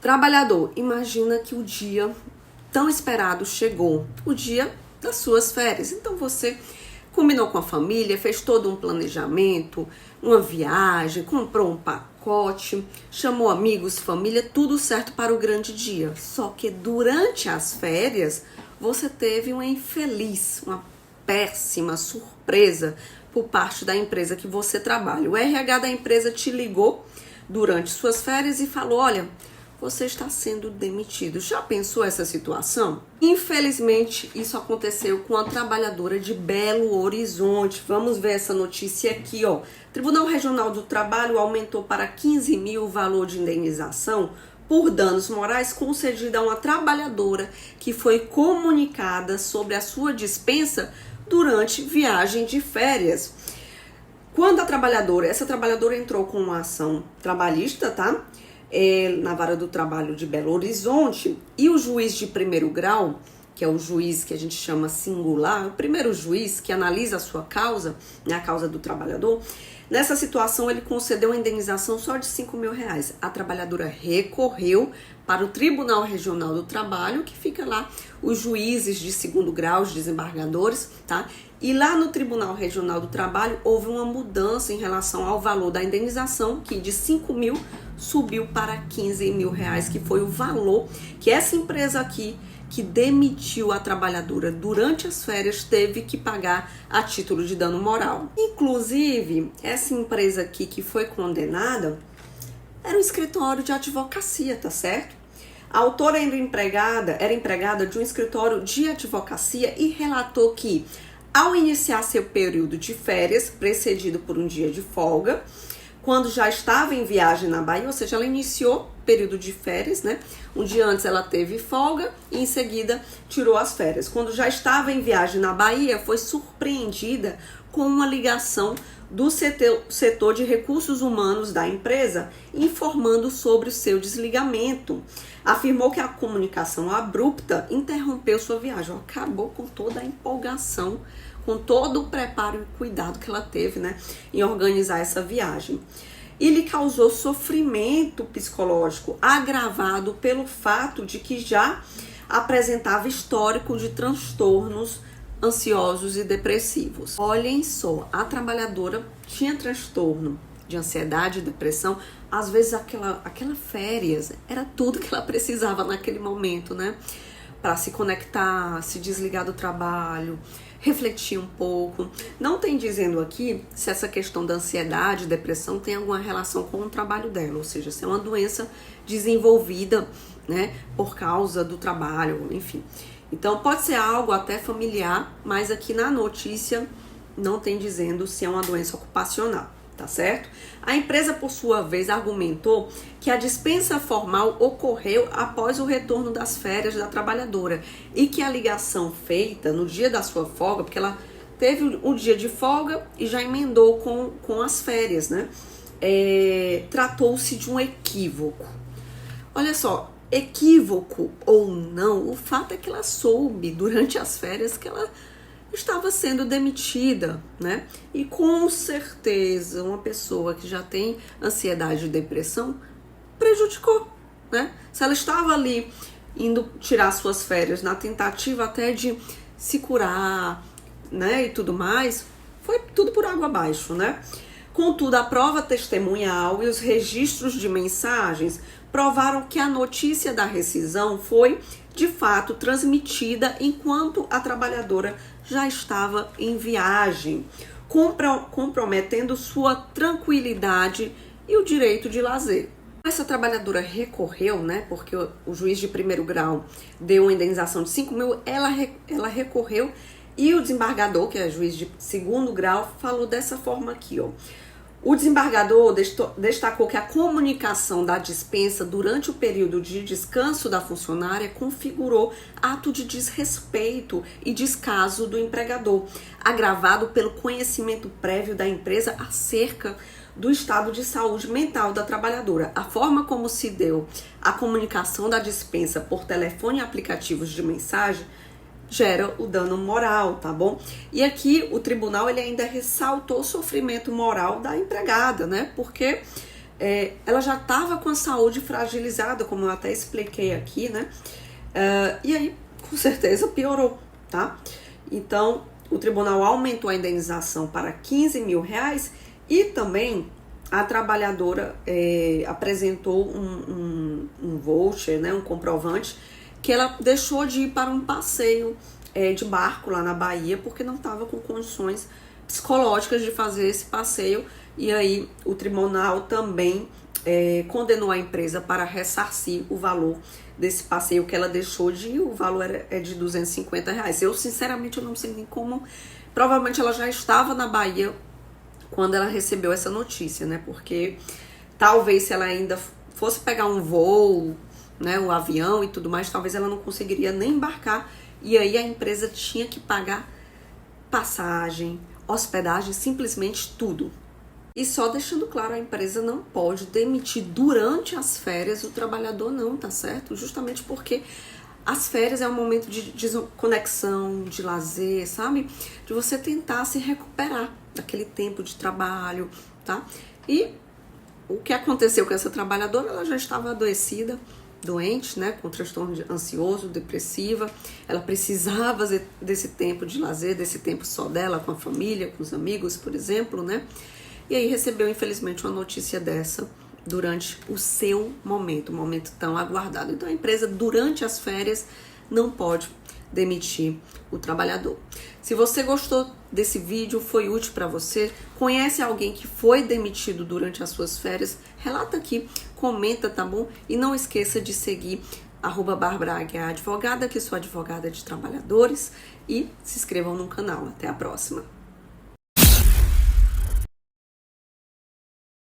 Trabalhador, imagina que o dia tão esperado chegou, o dia das suas férias. Então você combinou com a família, fez todo um planejamento, uma viagem, comprou um pacote, chamou amigos, família, tudo certo para o grande dia. Só que durante as férias você teve uma infeliz, uma péssima surpresa por parte da empresa que você trabalha. O RH da empresa te ligou durante suas férias e falou: olha, você está sendo demitido. Já pensou essa situação? Infelizmente, isso aconteceu com a trabalhadora de Belo Horizonte. Vamos ver essa notícia aqui, ó. Tribunal Regional do Trabalho aumentou para 15 mil o valor de indenização por danos morais concedida a uma trabalhadora que foi comunicada sobre a sua dispensa durante viagem de férias. Quando essa trabalhadora entrou com uma ação trabalhista, tá? Na Vara do Trabalho de Belo Horizonte, e o juiz de primeiro grau, que é o juiz que a gente chama singular, o primeiro juiz que analisa a sua causa, né, a causa do trabalhador, nessa situação ele concedeu uma indenização só de 5 mil reais. A trabalhadora recorreu para o Tribunal Regional do Trabalho, que fica lá os juízes de segundo grau, os desembargadores, tá? E lá no Tribunal Regional do Trabalho houve uma mudança em relação ao valor da indenização, que de 5 mil subiu para 15 mil reais, que foi o valor que essa empresa aqui, que demitiu a trabalhadora durante as férias, teve que pagar a título de dano moral. Inclusive, essa empresa aqui que foi condenada era um escritório de advocacia, tá certo? A autora era empregada de um escritório de advocacia e relatou que, ao iniciar seu período de férias, precedido por um dia de folga, quando já estava em viagem na Bahia, ou seja, ela iniciou período de férias, né? Um dia antes ela teve folga e em seguida tirou as férias. Quando já estava em viagem na Bahia, foi surpreendida com uma ligação do setor de recursos humanos da empresa, informando sobre o seu desligamento. Afirmou que a comunicação abrupta interrompeu sua viagem. Acabou com toda a empolgação, com todo o preparo e cuidado que ela teve, né, em organizar essa viagem. E lhe causou sofrimento psicológico agravado pelo fato de que já apresentava histórico de transtornos ansiosos e depressivos. Olhem só, a trabalhadora tinha transtorno de ansiedade e depressão. Às vezes aquela férias era tudo que ela precisava naquele momento, né? Para se conectar, se desligar do trabalho, refletir um pouco. Não tem dizendo aqui se essa questão da ansiedade e depressão tem alguma relação com o trabalho dela, ou seja, se é uma doença desenvolvida, né, por causa do trabalho, enfim. Então pode ser algo até familiar, mas aqui na notícia não tem dizendo se é uma doença ocupacional, tá certo? A empresa, por sua vez, argumentou que a dispensa formal ocorreu após o retorno das férias da trabalhadora e que a ligação feita no dia da sua folga, porque ela teve um dia de folga e já emendou com as férias, né? Tratou-se de um equívoco. Olha só, equívoco ou não, o fato é que ela soube durante as férias que ela estava sendo demitida, né? E com certeza uma pessoa que já tem ansiedade e depressão prejudicou, né? Se ela estava ali indo tirar suas férias na tentativa até de se curar, né, e tudo mais, foi tudo por água abaixo, né? Contudo, a prova testemunhal e os registros de mensagens provaram que a notícia da rescisão foi, de fato, transmitida enquanto a trabalhadora já estava em viagem, comprometendo sua tranquilidade e o direito de lazer. Essa trabalhadora recorreu, né, porque o juiz de primeiro grau deu uma indenização de 5 mil, ela recorreu e o desembargador, que é juiz de segundo grau, falou dessa forma aqui, ó. O desembargador destacou que a comunicação da dispensa durante o período de descanso da funcionária configurou ato de desrespeito e descaso do empregador, agravado pelo conhecimento prévio da empresa acerca do estado de saúde mental da trabalhadora. A forma como se deu a comunicação da dispensa por telefone e aplicativos de mensagem gera o dano moral, tá bom? E aqui o tribunal ele ainda ressaltou o sofrimento moral da empregada, né? Porque ela já estava com a saúde fragilizada, como eu até expliquei aqui, né? E aí, com certeza, piorou, tá? Então, o tribunal aumentou a indenização para R$ 15.000 e também a trabalhadora apresentou um voucher, né, um comprovante, que ela deixou de ir para um passeio de barco lá na Bahia, porque não estava com condições psicológicas de fazer esse passeio. E aí o tribunal também condenou a empresa para ressarcir o valor desse passeio que ela deixou de ir. O valor é de R$ 250. Eu, sinceramente, eu não sei nem como. Provavelmente ela já estava na Bahia quando ela recebeu essa notícia, né? Porque talvez se ela ainda fosse pegar um voo, né, o avião e tudo mais, talvez ela não conseguiria nem embarcar. E aí a empresa tinha que pagar passagem, hospedagem, simplesmente tudo. E só deixando claro, a empresa não pode demitir durante as férias o trabalhador não, tá certo? Justamente porque as férias é um momento de desconexão, de lazer, sabe? De você tentar se recuperar daquele tempo de trabalho, tá? E o que aconteceu com essa trabalhadora? Ela já estava adoecida, doente, né? Com transtorno ansioso, depressiva. Ela precisava desse tempo de lazer, desse tempo só dela, com a família, com os amigos, por exemplo, né? E aí recebeu, infelizmente, uma notícia dessa durante o seu momento, um momento tão aguardado. Então a empresa, durante as férias, não pode demitir o trabalhador. Se você gostou desse vídeo, foi útil para você, conhece alguém que foi demitido durante as suas férias, relata aqui, comenta, tá bom? E não esqueça de seguir @Bárbara Aguiar Advogada, que sou advogada de trabalhadores, e se inscrevam no canal. Até a próxima!